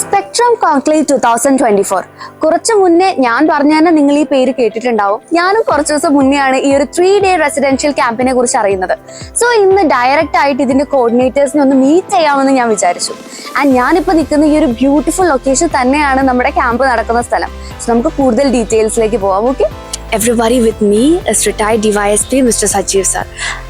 Spectrum conclave 2024 കുറച്ച് മുന്നേ ഞാൻ പറഞ്ഞു തന്നെ നിങ്ങൾ ഈ പേര് കേട്ടിട്ടുണ്ടാവും. ഞാനും കുറച്ച് ദിവസം മുന്നെയാണ് ഈ ഒരു 3-day റെസിഡൻഷ്യൽ ക്യാമ്പിനെ കുറിച്ച് അറിയുന്നത്. സോ ഇന്ന് ഡയറക്റ്റ് ആയിട്ട് ഇതിന്റെ കോർഡിനേറ്റേഴ്സിനെ ഒന്ന് മീറ്റ് ചെയ്യാമെന്ന് ഞാൻ വിചാരിച്ചു. ആൻഡ് ഞാനിപ്പോൾ നിൽക്കുന്ന ഈ ഒരു ബ്യൂട്ടിഫുൾ ലൊക്കേഷൻ തന്നെയാണ് നമ്മുടെ ക്യാമ്പ് നടക്കുന്ന സ്ഥലം. സോ നമുക്ക് കൂടുതൽ ഡീറ്റെയിൽസിലേക്ക് പോവാം. Okay, everybody with me is retired DYSP Mr. Sajeev sir.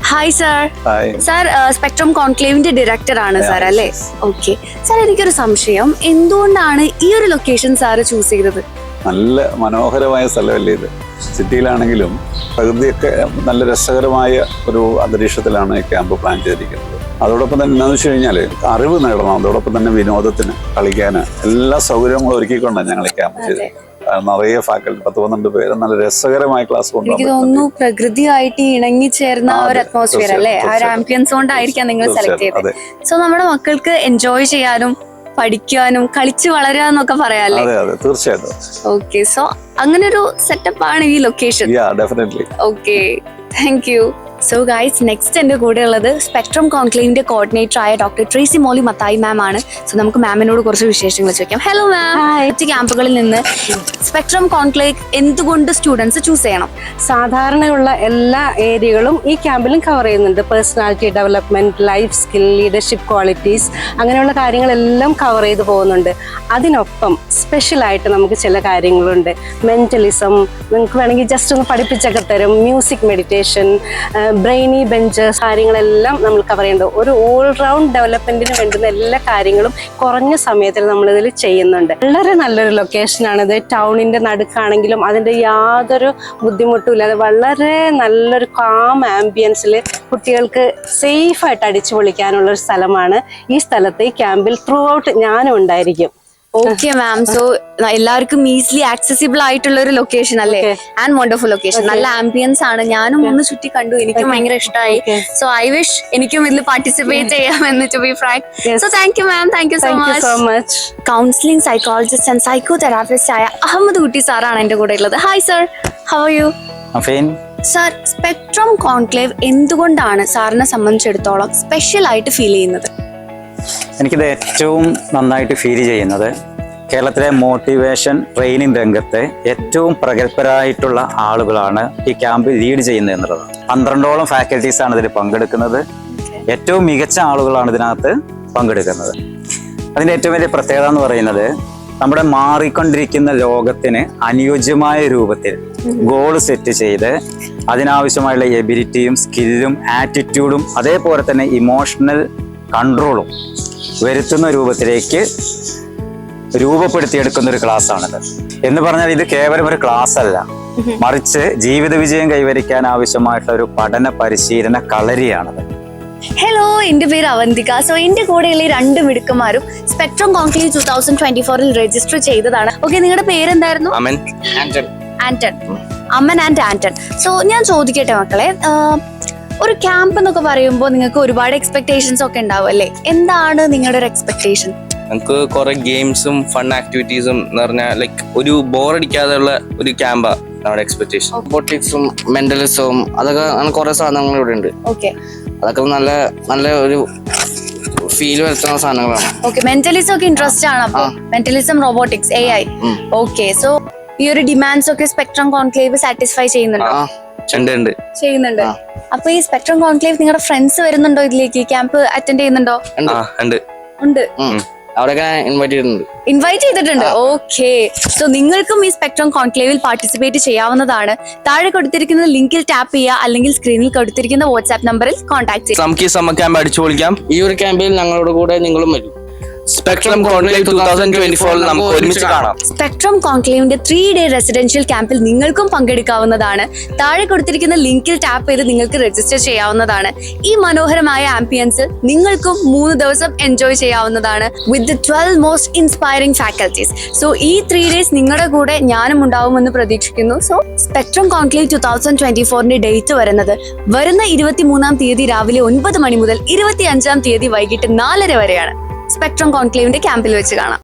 Hi sir. Hi. Sir, spectrum കോൺക്ലേവിന്റെ ഡയറക്ടർ ആണ് സാർ അല്ലേ? ഓക്കെ സാർ, എനിക്കൊരു സംശയം, എന്തുകൊണ്ടാണ് ഈ ഒരു ലൊക്കേഷൻ സാർ ചൂസ് ചെയ്തത്? നല്ല മനോഹരമായ സ്ഥലമല്ലേ ഇത്. സിറ്റിയിലാണെങ്കിലും പ്രകൃതിയൊക്കെ നല്ല രസകരമായ ഒരു അന്തരീക്ഷത്തിലാണ് ഈ ക്യാമ്പ് പ്ലാൻ ചെയ്തിരിക്കുന്നത്. അതോടൊപ്പം തന്നെ എന്താണെന്ന് വെച്ച് കഴിഞ്ഞാൽ അറിവ് നേടണം, അതോടൊപ്പം തന്നെ വിനോദത്തിന് കളിക്കാൻ എല്ലാ സൗകര്യങ്ങളും ഒരുക്കിക്കൊണ്ടാണ് ഞങ്ങൾ ഈ ക്യാമ്പ് ചെയ്തത്. നിറയെ ഫാക്കൽറ്റി 10-12 പേര് നല്ല രസകരമായ ക്ലാസ് എനിക്ക് തോന്നുന്നു പ്രകൃതിയായിട്ട് ഇണങ്ങി ചേർന്ന ഒരു അറ്റ്മോസ്ഫിയർ അല്ലേ, ആ ഒരു ആംബിയൻസ് കൊണ്ടായിരിക്കാം നിങ്ങൾ സെലക്ട് ചെയ്തത്. സോ നമ്മുടെ മക്കൾക്ക് എൻജോയ് ചെയ്യാനും പഠിക്കാനും കളിച്ചു വളരാന്നൊക്കെ പറയാല്ലേ? തീർച്ചയായിട്ടും. ഓക്കെ, സോ അങ്ങനെ ഒരു സെറ്റപ്പ് ആണ് ഈ location. Okay, thank you. So guys, next എൻ്റെ കൂടെ ഉള്ളത് സ്പെക്ട്രം കോൺക്ലേവിന്റെ കോർഡിനേറ്റർ ആയ ഡോക്ടർ ട്രേസി മോളി മത്തായി മാം ആണ്. സോ നമുക്ക് മാമിനോട് കുറച്ച് വിശേഷങ്ങൾ ചോദിക്കാം. ഹലോ മാം, മറ്റ് ക്യാമ്പുകളിൽ നിന്ന് സ്പെക്ട്രം കോൺക്ലേവ് എന്തുകൊണ്ട് സ്റ്റുഡൻസ് ചൂസ് ചെയ്യണം? സാധാരണയുള്ള എല്ലാ ഏരിയകളും ഈ ക്യാമ്പിലും കവർ ചെയ്യുന്നുണ്ട്. Personality development, life skill, leadership qualities, അങ്ങനെയുള്ള കാര്യങ്ങളെല്ലാം കവർ ചെയ്ത് പോകുന്നുണ്ട്. അതിനൊപ്പം സ്പെഷ്യലായിട്ട് നമുക്ക് ചില കാര്യങ്ങളുണ്ട്. മെന്റലിസം നിങ്ങൾക്ക് വേണമെങ്കിൽ ജസ്റ്റ് ഒന്ന് പഠിപ്പിച്ചൊക്കെ തരും. മ്യൂസിക് മെഡിറ്റേഷൻ, ബ്രെയിനി ബെഞ്ചസ്, കാര്യങ്ങളെല്ലാം നമ്മൾ കവർ ചെയ്യുന്നുണ്ട്. ഒരു ഓൾറൗണ്ട് ഡെവലപ്മെന്റിന് വേണ്ടുന്ന എല്ലാ കാര്യങ്ങളും കുറഞ്ഞ സമയത്തിൽ നമ്മളിതിൽ ചെയ്യുന്നുണ്ട്. വളരെ നല്ലൊരു ലൊക്കേഷനാണിത്. ടൗണിന്റെ നടുക്കാണെങ്കിലും അതിൻ്റെ യാതൊരു ബുദ്ധിമുട്ടും ഇല്ലാതെ വളരെ നല്ലൊരു കാം ആംബിയൻസിൽ കുട്ടികൾക്ക് സേഫായിട്ട് അടിച്ചു പൊളിക്കാനുള്ള ഒരു സ്ഥലമാണ്. ഈ സ്ഥലത്ത് ഈ ക്യാമ്പിൽ ത്രൂ ഔട്ട് ഞാനും ഉണ്ടായിരിക്കും. ഓക്കെ മാം, സോ എല്ലാവർക്കും ഈസിലി ആക്സസിബിൾ ആയിട്ടുള്ള ഒരു ലൊക്കേഷൻ അല്ലേ? ആൻഡ് വണ്ടർഫുൾ ലൊക്കേഷൻ, നല്ല ആംബിയൻസ് ആണ്. ഞാനും ഒന്ന് ചുറ്റി കണ്ടു, എനിക്കും ഭയങ്കര ഇഷ്ടമായി. സോ ഐ വിഷ് എനിക്കും ഇതിൽ പാർട്ടിസിപ്പേറ്റ് ചെയ്യാമെന്ന്, to be frank. So thank you ma'am, thank you so much. Counselling psychologist and psychotherapist ആയ അഹമ്മദ് കുട്ടി സാറാണ് എന്റെ കൂടെ ഉള്ളത്. Hi sir, how are you? Sir, spectrum conclave എന്തുകൊണ്ടാണ് സാറിനെ സംബന്ധിച്ചിടത്തോളം സ്പെഷ്യൽ ആയിട്ട് ഫീൽ ചെയ്യുന്നത്? എനിക്കിത് ഏറ്റവും നന്നായിട്ട് ഫീൽ ചെയ്യുന്നത് കേരളത്തിലെ മോട്ടിവേഷൻ ട്രെയിനിങ് രംഗത്തെ ഏറ്റവും പ്രഗത്ഭരായിട്ടുള്ള ആളുകളാണ് ഈ ക്യാമ്പ് ലീഡ് ചെയ്യുന്നത് എന്നുള്ളതാണ്. 12ഓളം ഫാക്കൽറ്റീസാണ് ഇതിൽ പങ്കെടുക്കുന്നത്. ഏറ്റവും മികച്ച ആളുകളാണ് ഇതിനകത്ത് പങ്കെടുക്കുന്നത്. അതിൻ്റെ ഏറ്റവും വലിയ പ്രത്യേകത എന്ന് പറയുന്നത്, നമ്മുടെ മാറിക്കൊണ്ടിരിക്കുന്ന ലോകത്തിന് അനുയോജ്യമായ രൂപത്തിൽ ഗോൾ സെറ്റ് ചെയ്ത് അതിനാവശ്യമായുള്ള എബിലിറ്റിയും സ്കില്ലും ആറ്റിറ്റ്യൂഡും അതേപോലെ തന്നെ ഇമോഷണൽ കൺട്രോളും വരുത്തുന്ന രൂപത്തിലേക്ക് രൂപപ്പെടുത്തിയെടുക്കുന്ന ഒരു ക്ലാസ്സാണിത്. എന്ന് പറഞ്ഞാൽ ഇത് കേവലം ഒരു ക്ലാസ് അല്ല, മറിച്ച് ജീവിത വിജയം കൈവരിക്കാൻ ആവശ്യമായിട്ടുള്ള ഒരു പഠന പരിശീലന കളരിയാണത്. ഹലോ, എന്റെ പേര് അവന്തിക. സോ എന്റെ കൂടെയുള്ള ഈ രണ്ട് മിടുക്കന്മാരും സ്പെക്ട്രം കോൺക്ലേവ് 2024 രജിസ്റ്റർ ചെയ്തതാണ്. ഓക്കെ, നിങ്ങളുടെ പേരെന്തായിരുന്നു? Anton. Aman and Anton. So ഞാൻ ചോദിക്കട്ടെ മക്കളെ, ഒരു ക്യാമ്പ് എന്നൊക്കെ പറയുമ്പോൾ നിങ്ങൾക്ക് ഒരുപാട് എക്സ്പെക്ടേഷൻസ് ഒക്കെ ഉണ്ടാവും അല്ലേ? എന്താണ് നിങ്ങളുടെ ഒരു എക്സ്പെക്ടേഷൻ? നമുക്ക് കുറെ ഗെയിംസും ഫൺ ആക്ടിവിറ്റീസും എന്ന് പറഞ്ഞാൽ ലൈക്ക് ഒരു ബോറടിക്കാതെയുള്ള ഒരു ക്യാമ്പാ നമ്മുടെ എക്സ്പെക്ടേഷൻ. റോബോട്ടിക്സും മെന്റലിസവും അതൊക്കെ കുറെ സാധനങ്ങൾ ഇവിടെ ഉണ്ട്. ഓക്കെ, അതൊക്കെ നല്ല നല്ല ഒരു ഫീൽ വരുത്തുന്ന സാധനങ്ങളാണ്. ഓക്കെ, മെന്റലിസം ഒക്കെ ഇൻട്രസ്റ്റ് ആണ്. അപ്പൊ mentalism, robotics, AI. Okay, so ഈ ഒരു ഡിമാൻഡ്സ് ഒക്കെ സ്പെക്ട്രം കോൺക്ലേവ് സാറ്റിസ്ഫൈ ചെയ്യുന്നുണ്ടോ? ചെയ്യുന്നുണ്ട്. അപ്പൊ ഈ സ്പെക്ട്രം കോൺക്ലേവ് നിങ്ങളുടെ ഫ്രണ്ട്സ് വരുന്നുണ്ടോ ഇതിലേക്ക്? ക്യാമ്പ് അറ്റൻഡ് ചെയ്യുന്നുണ്ടോ? ഉണ്ട്. അവരൊക്കെ ഇൻവൈറ്റ് ചെയ്തിട്ടുണ്ട്. ഓക്കെ, സോ നിങ്ങൾക്കും ഈ സ്പെക്ട്രം കോൺക്ലേവിൽ പാർട്ടിസിപ്പേറ്റ് ചെയ്യാവുന്നതാണ്. താഴെ കൊടുത്തിരിക്കുന്ന ലിങ്കിൽ ടാപ്പ് ചെയ്യുക, അല്ലെങ്കിൽ സ്ക്രീനിൽ കൊടുത്തിരിക്കുന്ന വാട്സ്ആപ്പ് നമ്പറിൽ കോൺടാക്ട് ചെയ്യുക. നമുക്ക് ഈ സമ്മർ ക്യാമ്പ് അടിച്ചു പൊളിക്കാം. ഈ ഒരു ക്യാമ്പിൽ ഞങ്ങളുടെ കൂടെ നിങ്ങളും വരും. സ്പെക്ട്രം കോൺക്ലേവ് 2024 നമുക്ക് ഒരുമിച്ച് കാണാം. സ്പെക്ട്രം കോൺക്ലേവിന്റെ 3-day റെസിഡൻഷ്യൽ ക്യാമ്പിൽ നിങ്ങൾക്കും പങ്കെടുക്കാവുന്നതാണ്. താഴെ കൊടുത്തിരിക്കുന്ന ലിങ്കിൽ ടാപ്പ് ചെയ്ത് നിങ്ങൾക്ക് രജിസ്റ്റർ ചെയ്യാവുന്നതാണ്. ഈ മനോഹരമായ ആംബിയൻസ് നിങ്ങൾക്കും 3 ദിവസം എൻജോയ് ചെയ്യാവുന്നതാണ് with the 12 most inspiring faculties. So ഈ 3 days നിങ്ങളുടെ കൂടെ ഞാനും ഉണ്ടാവുമെന്ന് പ്രതീക്ഷിക്കുന്നു. സോ സ്പെക്ട്രം കോൺക്ലേവ് 2024 ഡേറ്റ് വരുന്ന 23-ാം തീയതി രാവിലെ 9 മണി മുതൽ 25-ാം തീയതി വൈകിട്ട് 4:30 വരെയാണ്. സ്പെക്ട്രം കോൺക്ലേവിന്റെ ക്യാമ്പിൽ വെച്ച് കാണാം.